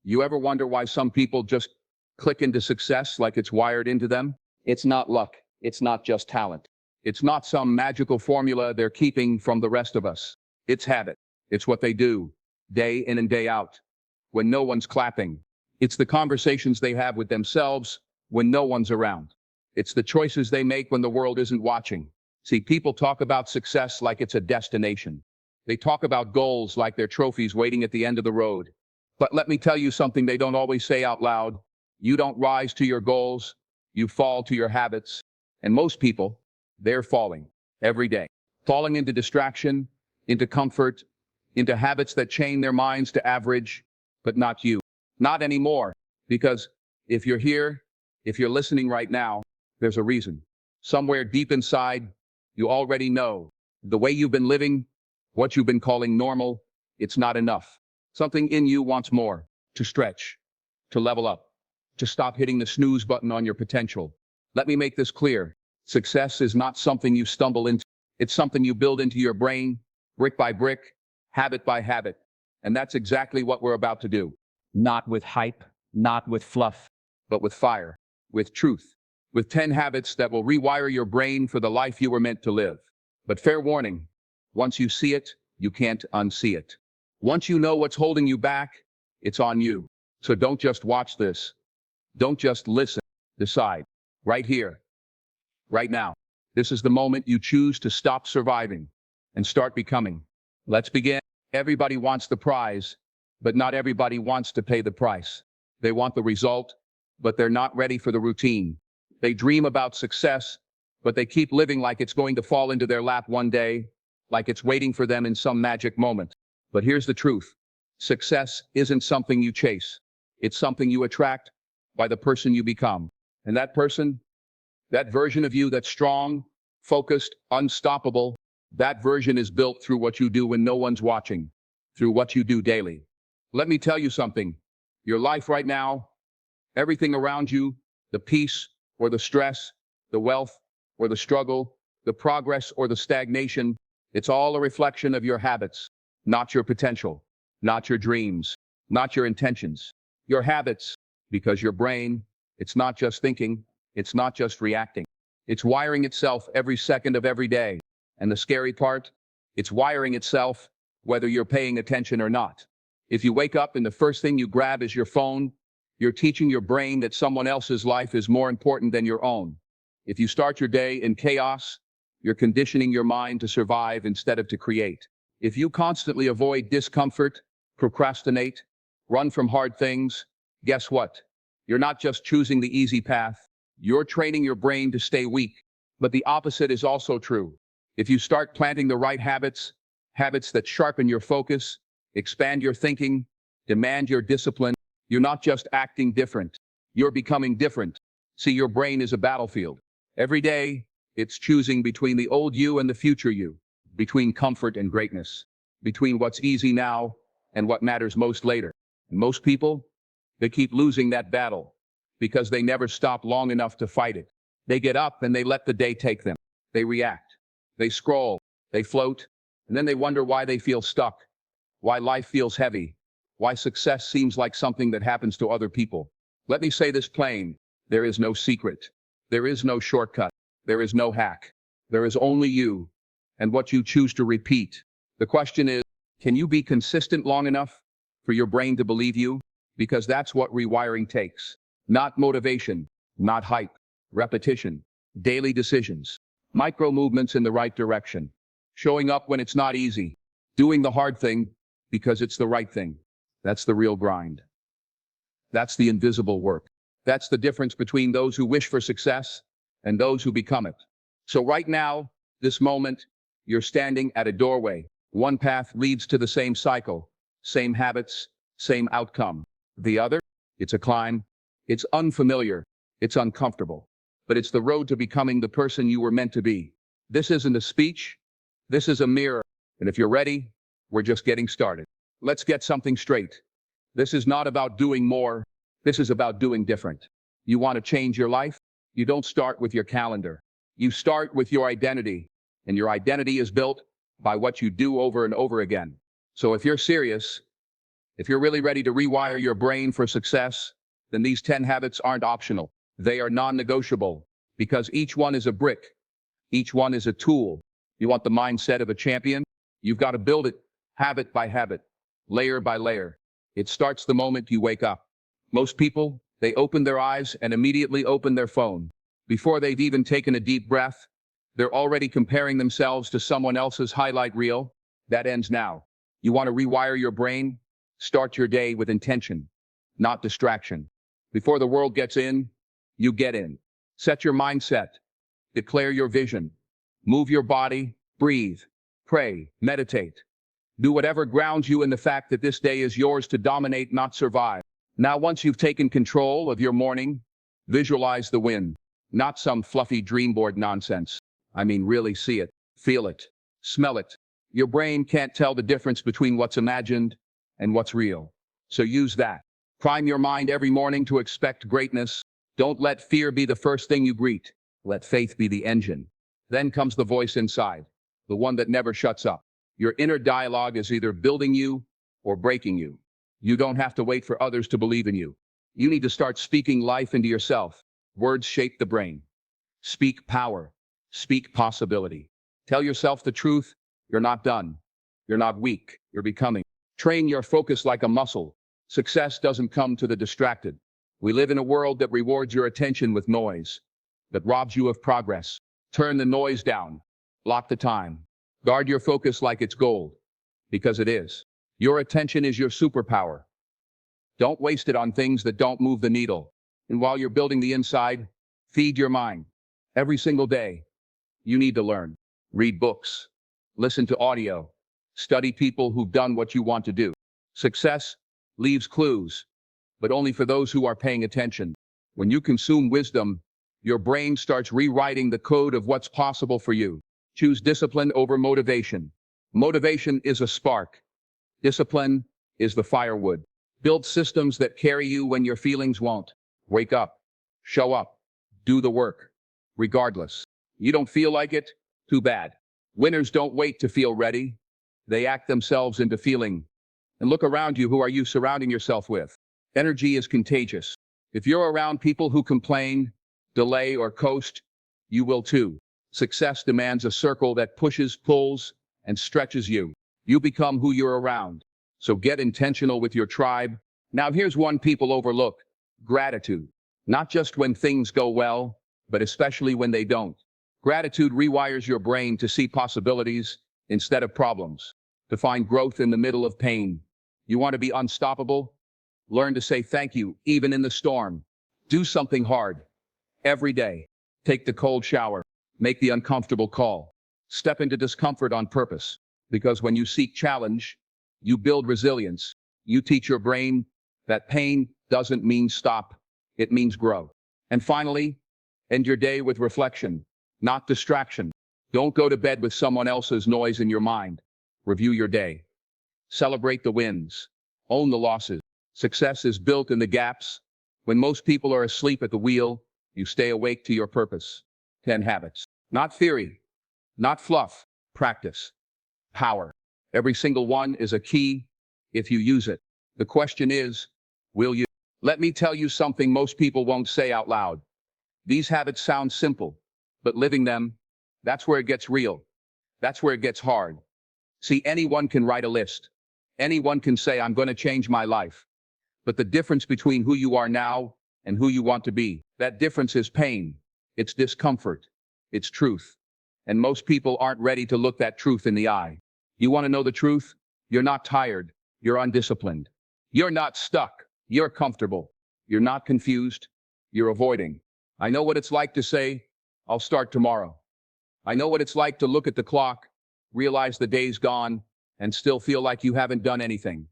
You ever wonder why some people just click into success like it's wired into them? It's not luck. It's not just talent. It's not some magical formula they're keeping from the rest of us. It's habit. It's what they do, day in and day out, when no one's clapping. It's the conversations they have with themselves when no one's around. It's the choices they make when the world isn't watching. See, people talk about success like it's a destination. They talk about goals like they're trophies waiting at the end of the road. But let me tell you something they don't always say out loud. You don't rise to your goals, you fall to your habits. And most people, they're falling every day. Falling into distraction, into comfort, into habits that chain their minds to average, but not you. Not anymore. Because if you're here, if you're listening right now, there's a reason. Somewhere deep inside, you already know the way you've been living, what you've been calling normal, it's not enough. Something in you wants more, to stretch, to level up, to stop hitting the snooze button on your potential. Let me make this clear. Success is not something you stumble into. It's something you build into your brain, brick by brick, habit by habit. And that's exactly what we're about to do. Not with hype, not with fluff, but with fire, with truth, with 10 habits that will rewire your brain for the life you were meant to live. But fair warning, once you see it, you can't unsee it. Once you know what's holding you back, it's on you. So don't just watch this. Don't just listen. Decide. Right here. Right now. This is the moment you choose to stop surviving and start becoming. Let's begin. Everybody wants the prize, but not everybody wants to pay the price. They want the result, but they're not ready for the routine. They dream about success, but they keep living like it's going to fall into their lap one day, like it's waiting for them in some magic moment. But here's the truth. Success isn't something you chase. It's something you attract by the person you become. And that person, that version of you that's strong, focused, unstoppable, that version is built through what you do when no one's watching, through what you do daily. Let me tell you something. Your life right now, everything around you, the peace or the stress, the wealth or the struggle, the progress or the stagnation, it's all a reflection of your habits, not your potential, not your dreams, not your intentions, your habits, because your brain, it's not just thinking, it's not just reacting. It's wiring itself every second of every day. And the scary part, it's wiring itself whether you're paying attention or not. If you wake up and the first thing you grab is your phone, you're teaching your brain that someone else's life is more important than your own. If you start your day in chaos, you're conditioning your mind to survive instead of to create. If you constantly avoid discomfort, procrastinate, run from hard things, guess what? You're not just choosing the easy path, you're training your brain to stay weak. But the opposite is also true. If you start planting the right habits, habits that sharpen your focus, expand your thinking, demand your discipline, you're not just acting different, you're becoming different. See, your brain is a battlefield. Every day, it's choosing between the old you and the future you, between comfort and greatness, between what's easy now and what matters most later. And most people, they keep losing that battle because they never stop long enough to fight it. They get up and they let the day take them. They react, they scroll, they float, and then they wonder why they feel stuck, why life feels heavy, why success seems like something that happens to other people. Let me say this plain. There is no secret. There is no shortcut. There is no hack. There is only you and what you choose to repeat. The question is, can you be consistent long enough for your brain to believe you? Because that's what rewiring takes. Not motivation, not hype, repetition, daily decisions, micro movements in the right direction, showing up when it's not easy, doing the hard thing because it's the right thing. That's the real grind. That's the invisible work. That's the difference between those who wish for success and those who become it. So right now, this moment, you're standing at a doorway. One path leads to the same cycle, same habits, same outcome. The other, it's a climb. It's unfamiliar. It's uncomfortable. But it's the road to becoming the person you were meant to be. This isn't a speech. This is a mirror. And if you're ready, we're just getting started. Let's get something straight. This is not about doing more. This is about doing different. You want to change your life? You don't start with your calendar. You start with your identity. And your identity is built by what you do over and over again. So if you're serious, If you're really ready to rewire your brain for success, then these 10 habits aren't optional. They are non-negotiable because each one is a brick. Each one is a tool. You want the mindset of a champion? You've got to build it habit by habit, layer by layer. It starts the moment you wake up. Most people, they open their eyes and immediately open their phone. Before they've even taken a deep breath, they're already comparing themselves to someone else's highlight reel. That ends now. You want to rewire your brain? Start your day with intention, not distraction. Before the world gets in, you get in. Set your mindset. Declare your vision. Move your body. Breathe. Pray. Meditate. Do whatever grounds you in the fact that this day is yours to dominate, not survive. Now, once you've taken control of your morning, visualize the win. Not some fluffy dream board nonsense. I mean, really see it, feel it, smell it. Your brain can't tell the difference between what's imagined and what's real. So use that. Prime your mind every morning to expect greatness. Don't let fear be the first thing you greet. Let faith be the engine. Then comes the voice inside, the one that never shuts up. Your inner dialogue is either building you or breaking you. You don't have to wait for others to believe in you. You need to start speaking life into yourself. Words shape the brain. Speak power. Speak possibility. Tell yourself the truth. You're not done. You're not weak. You're becoming. Train your focus like a muscle. Success doesn't come to the distracted. We live in a world that rewards your attention with noise, that robs you of progress. Turn the noise down. Block the time. Guard your focus like it's gold, because it is. Your attention is your superpower. Don't waste it on things that don't move the needle. And while you're building the inside, feed your mind. Every single day, you need to learn. Read books. Listen to audio. Study people who've done what you want to do. Success leaves clues, but only for those who are paying attention. When you consume wisdom, your brain starts rewriting the code of what's possible for you. Choose discipline over motivation. Motivation is a spark. Discipline is the firewood. Build systems that carry you when your feelings won't. Wake up. Show up. Do the work. Regardless. You don't feel like it? Too bad. Winners don't wait to feel ready. They act themselves into feeling. And look around you. Who are you surrounding yourself with? Energy is contagious. If you're around people who complain, delay, or coast, you will too. Success demands a circle that pushes, pulls, and stretches you. You become who you're around. So get intentional with your tribe. Now here's one people overlook. Gratitude. Not just when things go well, but especially when they don't. Gratitude rewires your brain to see possibilities instead of problems, to find growth in the middle of pain. You want to be unstoppable? Learn to say thank you, even in the storm. Do something hard. Every day. Take the cold shower. Make the uncomfortable call. Step into discomfort on purpose. Because when you seek challenge, you build resilience. You teach your brain that pain doesn't mean stop. It means grow. And finally, end your day with reflection, not distraction. Don't go to bed with someone else's noise in your mind. Review your day. Celebrate the wins. Own the losses. Success is built in the gaps. When most people are asleep at the wheel, you stay awake to your purpose. 10 habits. Not theory. Not fluff. Practice. Power. Every single one is a key if you use it. The question is, will you? Let me tell you something most people won't say out loud. These habits sound simple, but living them, that's where it gets real. That's where it gets hard. See, anyone can write a list. Anyone can say, I'm going to change my life. But the difference between who you are now and who you want to be, that difference is pain. It's discomfort. It's truth. And most people aren't ready to look that truth in the eye. You want to know the truth? You're not tired. You're undisciplined. You're not stuck. You're comfortable. You're not confused. You're avoiding. I know what it's like to say, I'll start tomorrow. I know what it's like to look at the clock, realize the day's gone, and still feel like you haven't done anything.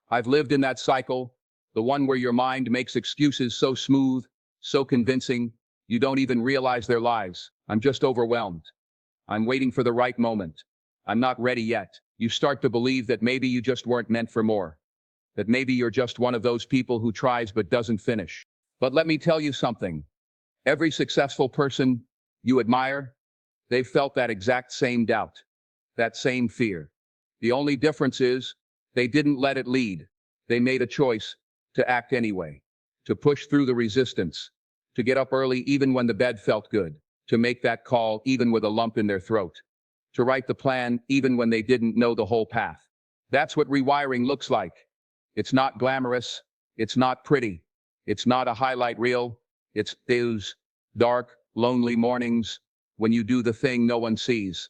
I've lived in that cycle, the one where your mind makes excuses so smooth, so convincing, you don't even realize their lies. I'm just overwhelmed. I'm waiting for the right moment. I'm not ready yet. You start to believe that maybe you just weren't meant for more. That maybe you're just one of those people who tries but doesn't finish. But let me tell you something. Every successful person you admire, they've felt that exact same doubt, that same fear. The only difference is they didn't let it lead. They made a choice to act anyway, to push through the resistance, to get up early even when the bed felt good, to make that call even with a lump in their throat, to write the plan even when they didn't know the whole path. That's what rewiring looks like. It's not glamorous. It's not pretty. It's not a highlight reel. It's those dark, lonely mornings when you do the thing no one sees.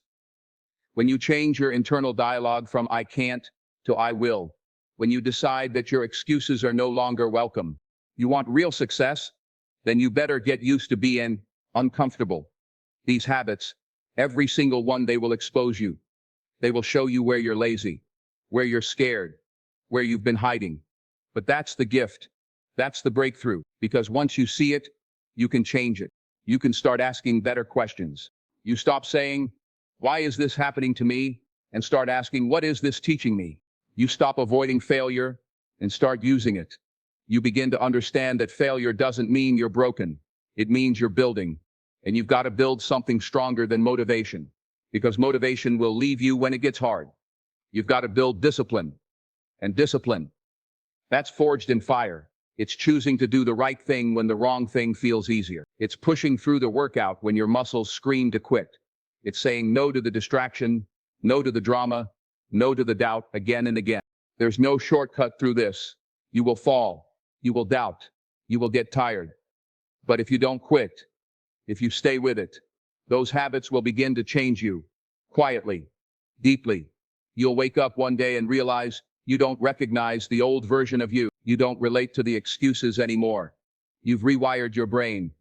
When you change your internal dialogue from I can't to I will. When you decide that your excuses are no longer welcome. You want real success? Then you better get used to being uncomfortable. These habits, every single one, they will expose you. They will show you where you're lazy, where you're scared, where you've been hiding. But that's the gift. That's the breakthrough. Because once you see it, you can change it. You can start asking better questions. You stop saying, why is this happening to me? And start asking, what is this teaching me? You stop avoiding failure and start using it. You begin to understand that failure doesn't mean you're broken. It means you're building. And you've got to build something stronger than motivation. Because motivation will leave you when it gets hard. You've got to build discipline. And discipline, that's forged in fire. It's choosing to do the right thing when the wrong thing feels easier. It's pushing through the workout when your muscles scream to quit. It's saying no to the distraction, no to the drama, no to the doubt again and again. There's no shortcut through this. You will fall. You will doubt. You will get tired. But if you don't quit, if you stay with it, those habits will begin to change you. Quietly, deeply. You'll wake up one day and realize you don't recognize the old version of you. You don't relate to the excuses anymore. You've rewired your brain.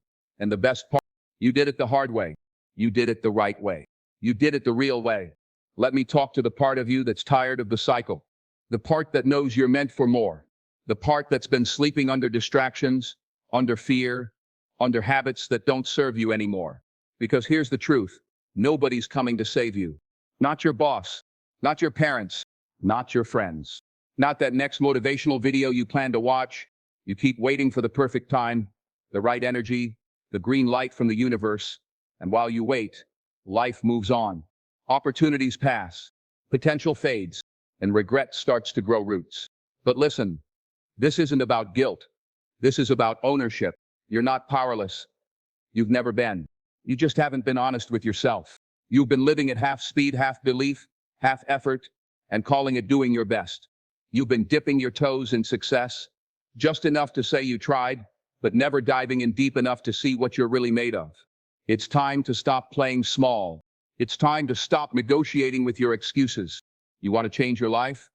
And the best part, you did it the hard way. You did it the right way. You did it the real way. Let me talk to the part of you that's tired of the cycle. The part that knows you're meant for more. The part that's been sleeping under distractions, under fear, under habits that don't serve you anymore. Because here's the truth. Nobody's coming to save you. Not your boss. Not your parents. Not your friends. Not that next motivational video you plan to watch. You keep waiting for the perfect time, the right energy, the green light from the universe. And while you wait, life moves on. Opportunities pass. Potential fades. And regret starts to grow roots. But listen, this isn't about guilt. This is about ownership. You're not powerless. You've never been. You just haven't been honest with yourself. You've been living at half speed, half belief, half effort, and calling it doing your best. You've been dipping your toes in success, just enough to say you tried, but never diving in deep enough to see what you're really made of. It's time to stop playing small. It's time to stop negotiating with your excuses. You want to change your life?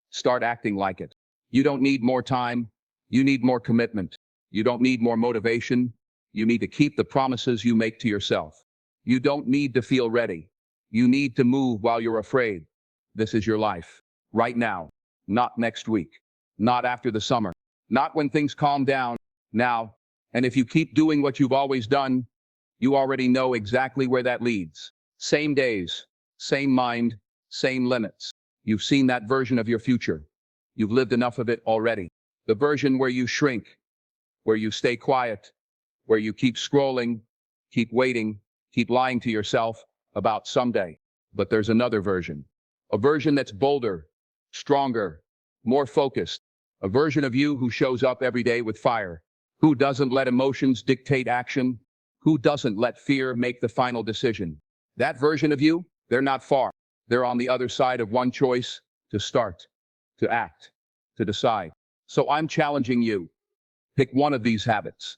Start acting like it. You don't need more time. You need more commitment. You don't need more motivation. You need to keep the promises you make to yourself. You don't need to feel ready. You need to move while you're afraid. This is your life. Right now. Not next week. Not after the summer. Not when things calm down. Now. And if you keep doing what you've always done, you already know exactly where that leads. Same days. Same mind. Same limits. You've seen that version of your future. You've lived enough of it already. The version where you shrink, where you stay quiet, where you keep scrolling, keep waiting, keep lying to yourself about someday. But there's another version. A version that's bolder, stronger, more focused. A version of you who shows up every day with fire. Who doesn't let emotions dictate action. Who doesn't let fear make the final decision. That version of you, they're not far. They're on the other side of one choice: to start, to act, to decide. So I'm challenging you. Pick one of these habits.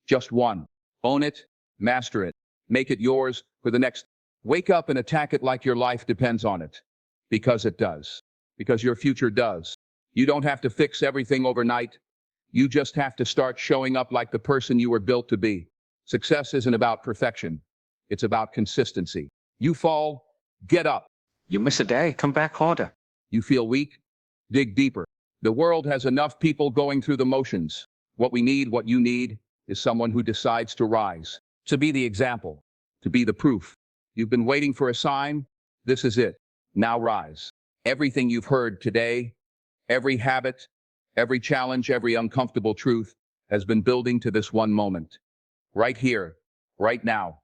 Just one. Own it, master it, make it yours for the next. Wake up and attack it like your life depends on it. Because it does. Because your future does. You don't have to fix everything overnight. You just have to start showing up like the person you were built to be. Success isn't about perfection. It's about consistency. You fall, get up. You miss a day, come back harder. You feel weak, dig deeper. The world has enough people going through the motions. What we need, what you need, is someone who decides to rise. To be the example. To be the proof. You've been waiting for a sign. This is it. Now rise. Everything you've heard today, every habit, every challenge, every uncomfortable truth has been building to this one moment. Right here, right now.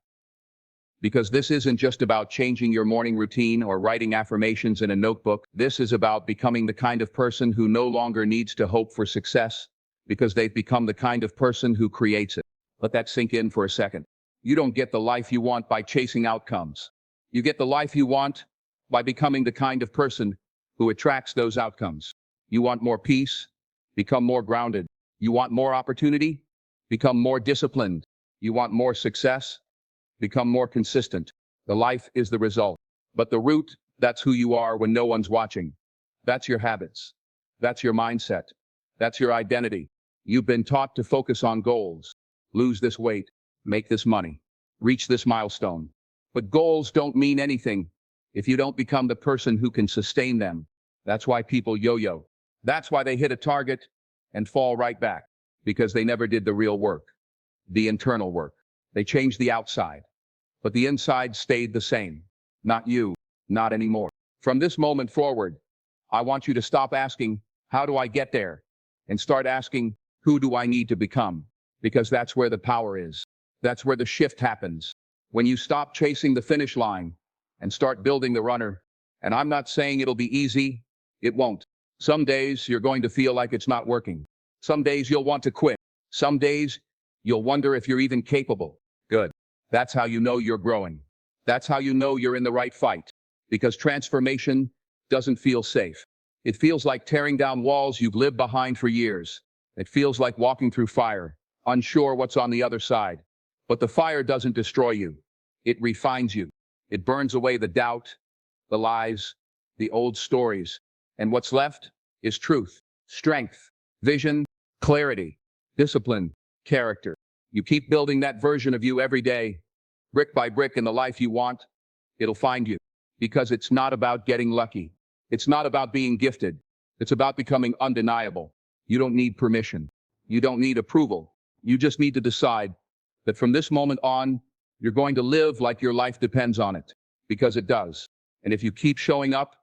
Because this isn't just about changing your morning routine or writing affirmations in a notebook. This is about becoming the kind of person who no longer needs to hope for success, because they've become the kind of person who creates it. Let that sink in for a second. You don't get the life you want by chasing outcomes. You get the life you want by becoming the kind of person who attracts those outcomes. You want more peace? Become more grounded. You want more opportunity? Become more disciplined. You want more success? Become more consistent. The life is the result. But the root, that's who you are when no one's watching. That's your habits. That's your mindset. That's your identity. You've been taught to focus on goals. Lose this weight. Make this money. Reach this milestone. But goals don't mean anything if you don't become the person who can sustain them. That's why people yo-yo. That's why they hit a target and fall right back. Because they never did the real work. The internal work. They changed the outside. But the inside stayed the same. Not you. Not anymore. From this moment forward, I want you to stop asking, how do I get there? And start asking, who do I need to become? Because that's where the power is. That's where the shift happens. When you stop chasing the finish line and start building the runner. And I'm not saying it'll be easy. It won't. Some days you're going to feel like it's not working. Some days you'll want to quit. Some days you'll wonder if you're even capable. Good. That's how you know you're growing. That's how you know you're in the right fight. Because transformation doesn't feel safe. It feels like tearing down walls you've lived behind for years. It feels like walking through fire, unsure what's on the other side. But the fire doesn't destroy you. It refines you. It burns away the doubt, the lies, the old stories. And what's left is truth, strength, vision, clarity, discipline, character. You keep building that version of you every day, brick by brick, in the life you want. It'll find you. Because it's not about getting lucky. It's not about being gifted. It's about becoming undeniable. You don't need permission. You don't need approval. You just need to decide that from this moment on, you're going to live like your life depends on it. Because it does. And if you keep showing up,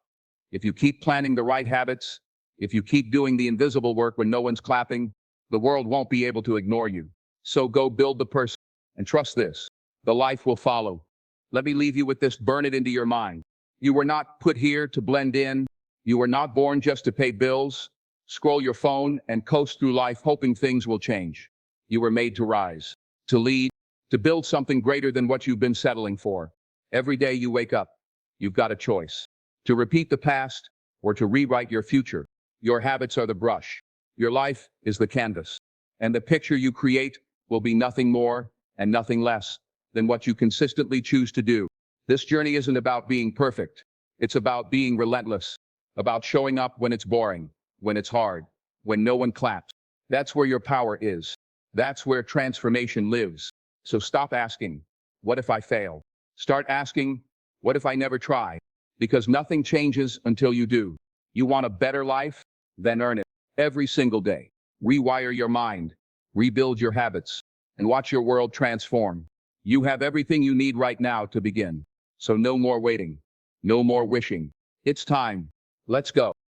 if you keep planning the right habits, if you keep doing the invisible work when no one's clapping, the world won't be able to ignore you. So go build the person. And trust this, the life will follow. Let me leave you with this, burn it into your mind. You were not put here to blend in. You were not born just to pay bills, scroll your phone, and coast through life hoping things will change. You were made to rise, to lead, to build something greater than what you've been settling for. Every day you wake up, you've got a choice. To repeat the past or to rewrite your future. Your habits are the brush. Your life is the canvas. And the picture you create will be nothing more and nothing less than what you consistently choose to do. This journey isn't about being perfect. It's about being relentless, about showing up when it's boring, when it's hard, when no one claps. That's where your power is. That's where transformation lives. So stop asking, what if I fail? Start asking, what if I never try? Because nothing changes until you do. You want a better life? Then earn it. Every single day. Rewire your mind, rebuild your habits, and watch your world transform. You have everything you need right now to begin. So no more waiting. No more wishing. It's time. Let's go.